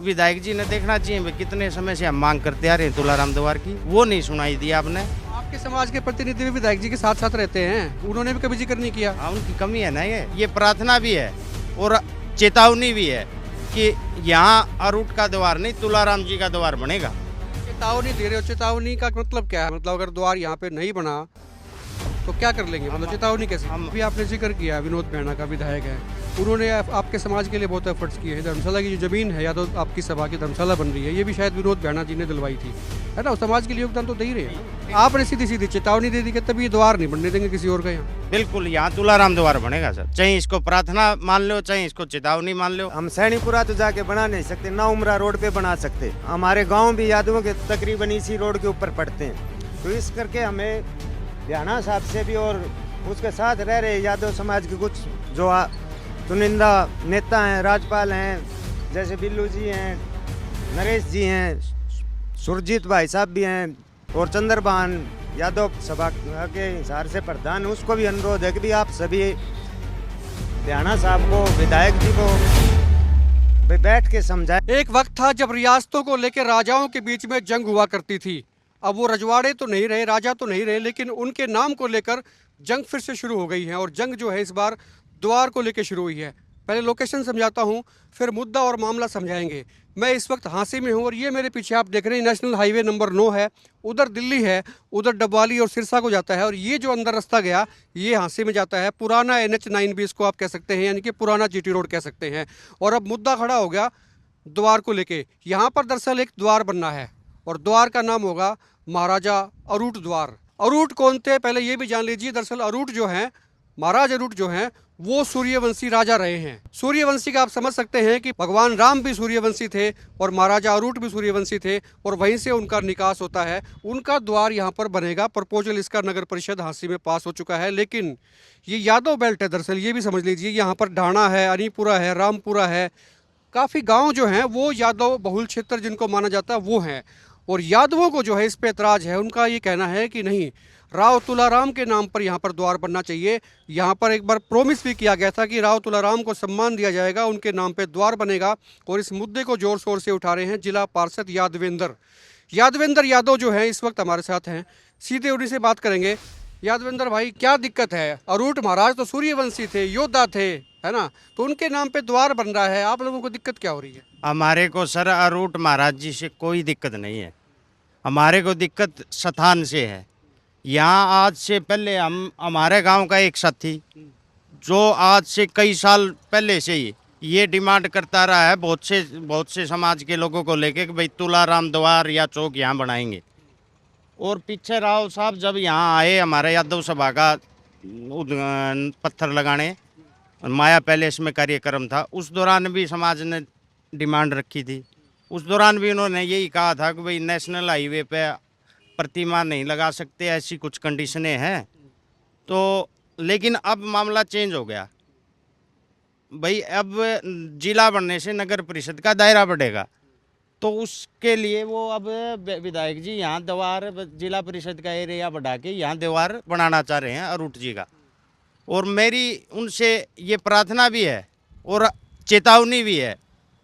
विधायक जी ने देखना चाहिए भाई, कितने समय से हम मांग करते आ रहे हैं तुलाराम द्वार की, वो नहीं सुनाई दिया आपने। आपके समाज के प्रतिनिधि भी विधायक जी के साथ साथ रहते हैं, उन्होंने भी कभी जिक्र नहीं किया। हाँ, उनकी कमी है ना, ये प्रार्थना भी है और चेतावनी भी है कि यहाँ अरूट का द्वार नहीं, तुलाराम जी का द्वार बनेगा। चेतावनी दे रहे हो, चेतावनी का मतलब क्या है? मतलब अगर द्वार यहाँ पे नहीं बना तो क्या कर लेंगे? मतलब चेतावनी कैसे? अभी आपने जिक्र किया विनोद बैना का, विधायक है, उन्होंने आपके समाज के लिए बहुत एफर्ट्स किए हैं। धर्मशाला की जो जमीन है, या तो आपकी सभा की धर्मशाला बन रही है, ये भी शायद विनोद बैना जी ने दिलवाई थी, है ना? समाज के लिए योगदान तो दे ही रहे हैं। आपने सीधी सीधी चेतावनी दे दी कि तभी ये द्वार नहीं बनने देंगे किसी और का यहाँ। बिल्कुल, यहाँ तुलाराम द्वार बनेगा सर, चाहे इसको प्रार्थना मान लो, चाहे इसको चेतावनी मान लो। हम सैनीपुरा तो जाके बना नहीं सकते, ना उमरा रोड पे बना सकते। हमारे गांव भी यादवों के तकरीबन इसी रोड के ऊपर पड़ते हैं, तो इस करके हमें ध्याना साहब से भी और उसके साथ रह रहे यादव समाज के कुछ जो चुनिंदा नेता हैं, राज्यपाल हैं, जैसे बिल्लू जी हैं, नरेश जी हैं, सुरजीत भाई साहब भी हैं, और चंद्रभान यादव सभा के हिसार से प्रधान, उसको भी अनुरोध है कि भी आप सभी ध्याना साहब को, विधायक जी को बैठ के समझाएं। एक वक्त था जब रियासतों को लेकर राजाओं के बीच में जंग हुआ करती थी। अब वो रजवाड़े तो नहीं रहे, राजा तो नहीं रहे, लेकिन उनके नाम को लेकर जंग फिर से शुरू हो गई है। और जंग जो है इस बार द्वार को लेकर शुरू हुई है। पहले लोकेशन समझाता हूँ, फिर मुद्दा और मामला समझाएंगे। मैं इस वक्त हाँसी में हूँ और ये मेरे पीछे आप देख रहे हैं नेशनल हाईवे नंबर 9 है, उधर दिल्ली है, उधर डबवाली और सिरसा को जाता है, और ये जो अंदर रास्ता गया ये हाँसी में जाता है। पुराना NH9 भी इसको आप कह सकते हैं, यानी कि पुराना GT रोड कह सकते हैं। और अब मुद्दा खड़ा हो गया द्वार को लेके। यहाँ पर दरअसल एक द्वार बनना है और द्वार का नाम होगा महाराजा अरूट द्वार। अरूट कौन थे पहले ये भी जान लीजिए। दरअसल अरूट जो हैं, महाराज अरूट जो हैं, वो सूर्यवंशी राजा रहे हैं। सूर्यवंशी का आप समझ सकते हैं कि भगवान राम भी सूर्यवंशी थे और महाराजा अरूट भी सूर्यवंशी थे, और वहीं से उनका निकास होता है। उनका द्वार यहाँ पर बनेगा। प्रपोजल इसका नगर परिषद हाँसी में पास हो चुका है, लेकिन ये यादव बेल्ट है। दरअसल ये भी समझ लीजिए, यहाँ पर ढाणा है, अनीपुरा है, रामपुरा है, काफ़ी गाँव जो हैं वो यादव बहुल क्षेत्र जिनको माना जाता है वो हैं। और यादवों को जो है इस पे ऐतराज़ है। उनका ये कहना है कि नहीं, राव तुलाराम के नाम पर यहाँ पर द्वार बनना चाहिए। यहाँ पर एक बार प्रोमिस भी किया गया था कि राव तुलाराम को सम्मान दिया जाएगा, उनके नाम पे द्वार बनेगा। और इस मुद्दे को जोर शोर से उठा रहे हैं जिला पार्षद यादवेंद्र यादव जो है इस वक्त हमारे साथ हैं। सीधे उन्हीं से बात करेंगे। यादवेंद्र भाई, क्या दिक्कत है? अरूट महाराज तो सूर्यवंशी थे, योद्धा थे, है ना? तो उनके नाम पे द्वार बन रहा है, आप लोगों को दिक्कत क्या हो रही है? हमारे को सर अरूट महाराज जी से कोई दिक्कत नहीं है, हमारे को दिक्कत स्थान से है। यहाँ आज से पहले हमारे गांव का एक साथी जो आज से कई साल पहले से ही ये डिमांड करता रहा है बहुत से समाज के लोगों को लेके कि भाई तुलाराम द्वार या चौक यहाँ बनाएंगे। और पीछे राव साहब जब यहाँ आए हमारे यादव सभा का पत्थर लगाने, माया पैलेस में कार्यक्रम था, उस दौरान भी समाज ने डिमांड रखी थी। उस दौरान भी उन्होंने यही कहा था कि भाई नेशनल हाईवे पे प्रतिमा नहीं लगा सकते, ऐसी कुछ कंडीशनें हैं। तो लेकिन अब मामला चेंज हो गया भाई, अब जिला बनने से नगर परिषद का दायरा बढ़ेगा, तो उसके लिए वो अब विधायक जी यहाँ द्वार जिला परिषद का एरिया बढ़ा के यहाँ द्वार बनाना चाह रहे हैं अरूट जी का। और मेरी उनसे ये प्रार्थना भी है और चेतावनी भी है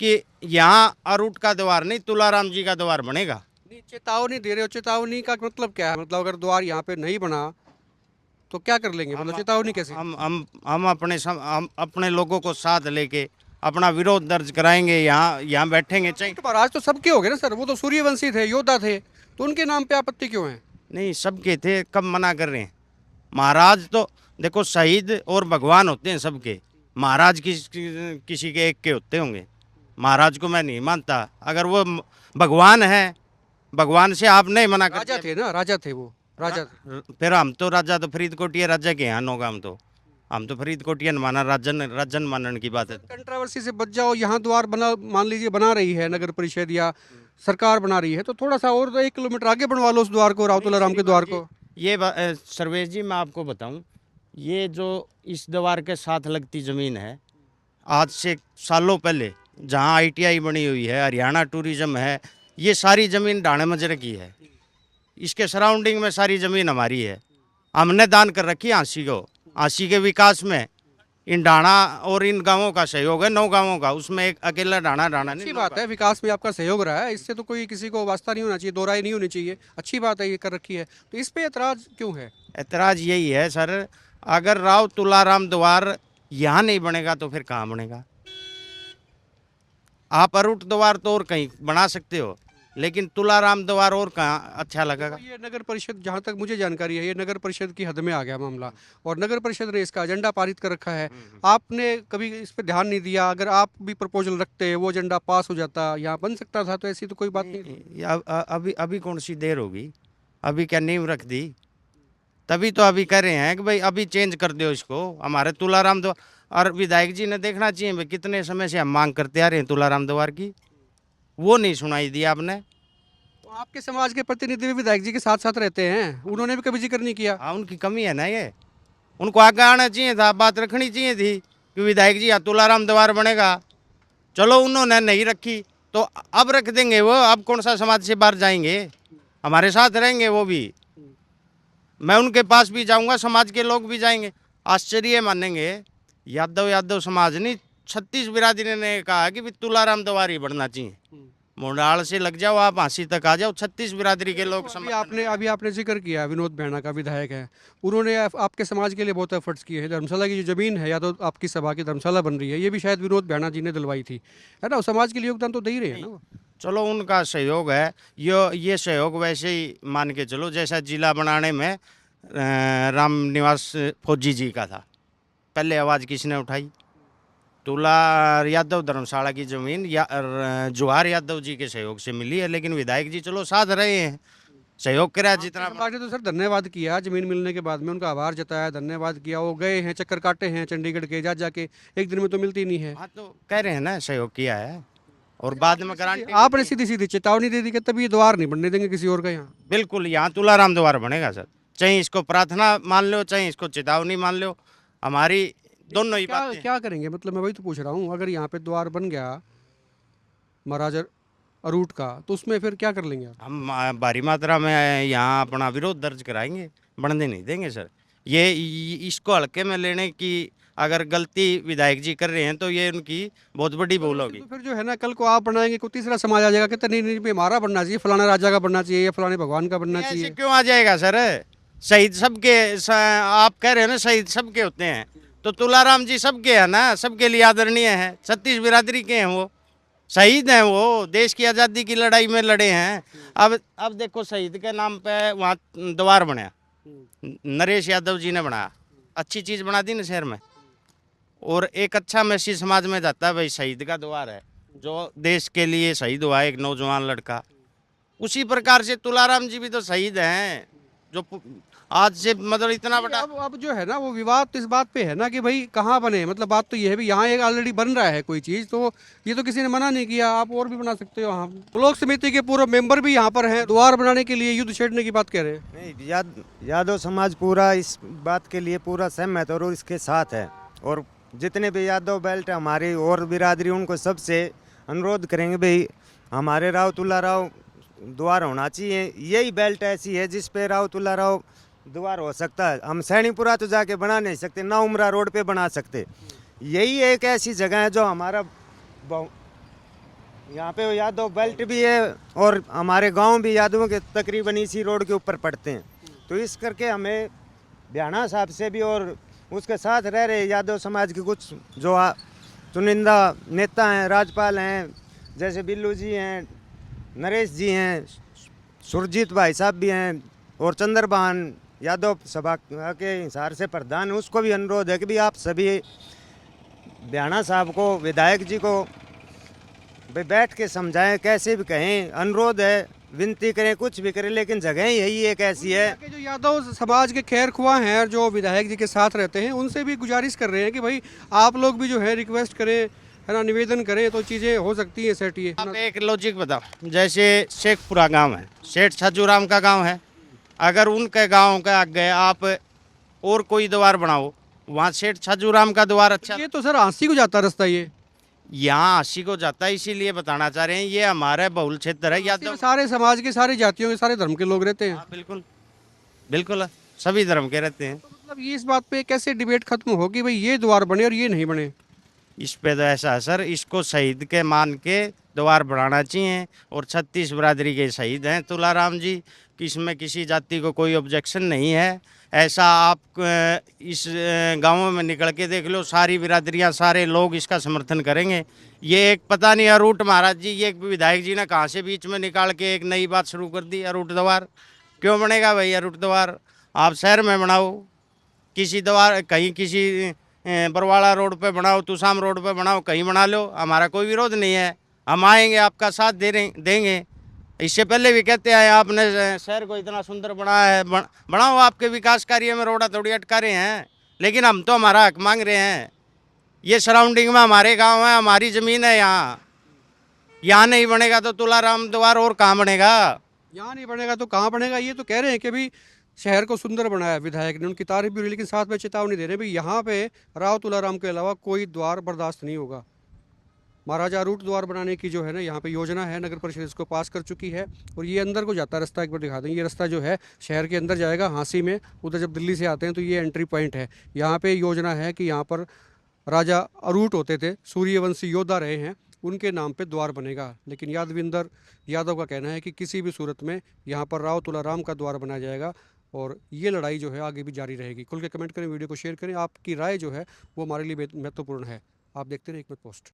कि यहाँ अरूट का द्वार नहीं, तुलाराम जी का द्वार बनेगा। नहीं, चेतावनी दे रहे हो, चेतावनी का मतलब क्या है? मतलब अगर द्वार यहाँ पे नहीं बना तो क्या कर लेंगे? मतलब चेतावनी कैसे? हम अपने लोगों को साथ लेके अपना विरोध दर्ज कराएंगे, यहाँ बैठेंगे। चाहिए महाराज तो सबके हो गए ना सर, वो तो सूर्यवंशी थे, योद्धा थे, तो उनके नाम पे आपत्ति क्यों है? नहीं, सबके थे, कब मना कर रहे हैं? महाराज तो देखो शहीद और भगवान होते हैं सबके, महाराज किसी के एक के होते होंगे। महाराज को मैं नहीं मानता, अगर वो भगवान है, भगवान से आप नहीं मना करते। राजा थे ना, राजा थे वो, राजा थे। फिर हम तो राजा तो फरीदकोटिया राजा के यहाँ नौगा, हम तो फरीदकोटियन माना, राजन मानने की बात है। कंट्रोवर्सी से बच जाओ। यहाँ द्वार बना, मान लीजिए बना रही है नगर परिषद या सरकार बना रही है, तो थोड़ा सा और 1 किलोमीटर आगे बनवा लो उस द्वार को, राव तुलाराम के द्वार को। ये सर्वेश जी, मैं आपको बताऊं, ये जो इस द्वार के साथ लगती ज़मीन है, आज से सालों पहले जहां ITI बनी हुई है, हरियाणा टूरिज्म है, ये सारी ज़मीन ढाणे मजरे की है। इसके सराउंडिंग में सारी ज़मीन हमारी है, हमने दान कर रखी हाँसी को। हाँसी के विकास में इन ढाणा और इन गांवों का सहयोग है, 9 गांवों का, उसमें एक अकेला ढाणा नहीं। अच्छी बात है, विकास में आपका सहयोग रहा है, इससे तो कोई किसी को वास्ता नहीं होना चाहिए, दो राय नहीं होनी चाहिए, अच्छी बात है ये कर रखी है। तो इस पे एतराज क्यों है? ऐतराज यही है सर, अगर राव तुलाराम द्वार यहाँ नहीं बनेगा तो फिर कहाँ बनेगा? आप अरूट द्वार तो और कहीं बना सकते हो, लेकिन तुलाराम द्वार और कहाँ अच्छा लगेगा? ये नगर परिषद, जहाँ तक मुझे जानकारी है, ये नगर परिषद की हद में आ गया मामला, और नगर परिषद ने इसका एजेंडा पारित कर रखा है। आपने कभी इस पर ध्यान नहीं दिया? अगर आप भी प्रपोजल रखते, वो एजेंडा पास हो जाता, यहाँ बन सकता था, तो ऐसी तो कोई बात नहीं थी। अभी अभी कौन सी देर होगी? अभी क्या नींव रख दी? तभी तो अभी कह रहे हैं कि भाई अभी चेंज कर दो इसको, हमारे तुलाराम द्वार। और विधायक जी ने देखना चाहिए भाई, कितने समय से हम मांग करते आ रहे हैं तुलाराम द्वार की, वो नहीं सुनाई दी आपने। तो आपके समाज के प्रतिनिधि भी विधायक जी के साथ साथ रहते हैं, उन्होंने भी कभी जिक्र नहीं किया? हाँ, उनकी कमी है ना ये, उनको आगे आना चाहिए था, बात रखनी चाहिए थी कि विधायक जी तुलाराम द्वार बनेगा। चलो उन्होंने नहीं रखी तो अब रख देंगे वो, अब कौन सा समाज से बाहर जाएंगे, हमारे साथ रहेंगे वो भी। मैं उनके पास भी जाऊंगा, समाज के लोग भी जाएंगे, आश्चर्य मानेंगे। यादव समाज नहीं, 36 बिरादरी ने कहा कि भी तुलाराम द्वार ही बढ़ना चाहिए। मोडाल से लग जाओ आप, हाँसी तक आ जाओ, 36 बिरादरी के लोग अभी आपने जिक्र किया विनोद भैणा का, विधायक है, उन्होंने आपके समाज के लिए बहुत एफर्ट्स किए हैं। धर्मशाला की जो जमीन है, या तो आपकी सभा की धर्मशाला बन रही है, ये भी शायद विनोद भैणा जी ने दिलवाई थी, है ना? समाज के लिए योगदान तो दे ही रहे हैं ना वो। चलो उनका सहयोग है, ये सहयोग वैसे ही मान के चलो जैसा जिला बनाने में राम निवास फौजी जी का था, पहले आवाज़ किसने उठाई? तुला यादव धर्मशाला की ज़मीन जोहार यादव जी के सहयोग से मिली है, लेकिन विधायक जी चलो साथ रहे हैं, सहयोग करा जितना। समाज ने तो सर धन्यवाद किया, जमीन मिलने के बाद में उनका आभार जताया, धन्यवाद किया, वो गए हैं, चक्कर काटे हैं चंडीगढ़ के, जाके एक दिन में तो मिलती नहीं है। हाँ, तो कह रहे हैं ना सहयोग किया है, और बाद में गारंटी आपने सीधी सीधी चेतावनी दे दी कि तभी ये द्वार नहीं बनने देंगे किसी और का यहाँ। बिल्कुल, यहाँ तुलाराम द्वार बनेगा सर, चाहे इसको प्रार्थना मान लो, चाहे इसको चेतावनी मान लो, हमारी दोनों ही बातें। क्या करेंगे? मतलब मैं वही तो पूछ रहा हूँ, अगर यहाँ पे द्वार बन गया महाराजा अरूट का, तो उसमें फिर क्या कर लेंगे आप? हम भारी मात्रा में यहाँ अपना विरोध दर्ज कराएंगे, बढ़ने नहीं देंगे सर। ये इसको हल्के में लेने की अगर गलती विधायक जी कर रहे हैं तो ये उनकी बहुत बड़ी भूल होगी। तो फिर जो है ना, कल को आप बनाएंगे, कोई तीसरा समाज आ जाएगा, कहते नहीं भाई हमारा बनना चाहिए, फलाना राजा का बनना चाहिए, या फलाने भगवान का बनना चाहिए। ऐसे क्यों आ जाएगा सर? शहीद सबके आप कह रहे हो ना, शहीद सबके होते हैं, तो तुलाराम जी सबके हैं ना, सबके लिए आदरणीय है, 36 बिरादरी के हैं, वो शहीद हैं, वो देश की आज़ादी की लड़ाई में लड़े हैं। अब देखो शहीद के नाम पे वहाँ द्वार बनाया, नरेश यादव जी ने बनाया, अच्छी चीज़ बना दी ना शहर में, और एक अच्छा मैसेज समाज में जाता है, भाई शहीद का द्वार है, जो देश के लिए शहीद हुआ है एक नौजवान लड़का। उसी प्रकार से तुलाराम जी भी तो शहीद हैं, जो आज से मतलब इतना बड़ा। अब जो है ना, वो विवाद तो इस बात पे है ना कि भाई कहाँ बने, मतलब बात तो ये है भी यहाँ एक ऑलरेडी बन रहा है कोई चीज़, तो ये तो किसी ने मना नहीं किया, आप और भी बना सकते हो। हाँ, ब्लॉक समिति के पूर्व मेंबर भी यहाँ पर हैं, द्वार बनाने के लिए युद्ध छेड़ने की बात कह रहे हैं। नहीं, यादव समाज पूरा इस बात के लिए पूरा सहमत और इसके साथ है, और जितने भी यादव बेल्ट हमारी और बिरादरी, उनको सबसे अनुरोध करेंगे भाई हमारे राव तुलाराव द्वार होना चाहिए। यही बेल्ट ऐसी है जिस पे राव तुलाराव द्वार हो सकता है। हम सैनीपुरा तो जाके बना नहीं सकते, ना उमरा रोड पे बना सकते। यही एक ऐसी जगह है जो हमारा यहाँ पे यादव बेल्ट भी है, और हमारे गांव भी यादवों के तकरीबन इसी रोड के ऊपर पड़ते हैं। तो इस करके हमें भ्याणा साहब से भी और उसके साथ रह रहे यादव समाज के कुछ जो चुनिंदा नेता हैं, राजपाल हैं, जैसे बिल्लू जी हैं, नरेश जी हैं, सुरजीत भाई साहब भी हैं, और चंद्रभान यादव सभा के हिसार से प्रधान, उसको भी अनुरोध है कि भी आप सभी भ्याणा साहब को, विधायक जी को भाई बैठ के समझाएं, कैसे भी कहें, अनुरोध है, विनती करें, कुछ भी करें, लेकिन जगह यही एक ऐसी है। जो यादव समाज के खैर खुआ हैं और जो विधायक जी के साथ रहते हैं, उनसे भी गुजारिश कर रहे हैं कि भाई आप लोग भी जो है रिक्वेस्ट करें, है ना, निवेदन करें, तो चीज़ें हो सकती हैं सेट। ये आप एक लॉजिक बताओ, जैसे शेखपुरा गांव है, सेठ छजूराम का गांव है, अगर उनके गांव के आगे आप और कोई द्वार बनाओ, वहाँ सेठ छजूराम का द्वार अच्छा। ये तो सर आंसी को जाता रास्ता, ये यहाँ 80 को जाता है, इसीलिए बताना चाह रहे हैं ये हमारा बहुल क्षेत्र है। यादव सारे समाज के, सारे जातियों के, सारे धर्म के लोग रहते हैं। बिल्कुल बिल्कुल, सभी धर्म के रहते हैं। मतलब ये इस बात पे कैसे डिबेट खत्म होगी भाई ये द्वार बने और ये नहीं बने? इस पे तो ऐसा है सर, इसको शहीद के मान के द्वार बढ़ाना चाहिए। और 36 बिरादरी के शहीद हैं तुलाराम जी, कि इसमें किसी जाति को कोई ऑब्जेक्शन नहीं है। ऐसा आप इस गाँव में निकल के देख लो, सारी बिरादरियां, सारे लोग इसका समर्थन करेंगे। ये एक पता नहीं अरूट महाराज जी, ये एक विधायक जी ने कहाँ से बीच में निकाल के एक नई बात शुरू कर दी। अरूट द्वार क्यों बनेगा भाई? अरूट द्वार आप शहर में बनाओ, किसी द्वार कहीं किसी बरवाड़ा रोड पे बनाओ, तुसाम रोड पे बनाओ, कहीं बना लो, हमारा कोई विरोध नहीं है। हम आएंगे, आपका साथ देंगे। इससे पहले भी कहते आए, आपने शहर को इतना सुंदर बनाया है, बनाओ। आपके विकास कार्य में रोड़ा थोड़ी अटका रहे हैं, लेकिन हम तो हमारा हक मांग रहे हैं। ये सराउंडिंग में हमारे गांव है, हमारी ज़मीन है। यहाँ नहीं बनेगा तो तुलाराम द्वार और कहाँ बनेगा? यहाँ नहीं बनेगा तो कहाँ बनेगा? ये तो कह रहे हैं कि भाई शहर को सुंदर बनाया विधायक ने, उनकी तारीफ भी हो रही, लेकिन साथ में चेतावनी दे रहे हैं भाई यहाँ पे राव तुलाराम के अलावा कोई द्वार बर्दाश्त नहीं होगा। महाराजा रूट द्वार बनाने की जो है ना यहाँ पे योजना है, नगर परिषद इसको पास कर चुकी है। और ये अंदर को जाता है रास्ता, एक बार दिखा देंगे। ये रास्ता जो है शहर के अंदर जाएगा हाँसी में, उधर जब दिल्ली से आते हैं तो ये एंट्री पॉइंट है। यहाँ पे योजना है कि यहाँ पर राजा अरूट होते थे, सूर्यवंशी योद्धा रहे हैं, उनके नाम पे द्वार बनेगा। लेकिन यादविंदर यादव का कहना है कि किसी भी सूरत में यहाँ पर राव तुलाराम का द्वार बनाया जाएगा। और ये लड़ाई जो है आगे भी जारी रहेगी। खुल के कमेंट करें, वीडियो को शेयर करें। आपकी राय जो है वो हमारे लिए महत्वपूर्ण है। आप देखते रहे एक मिनट पोस्ट।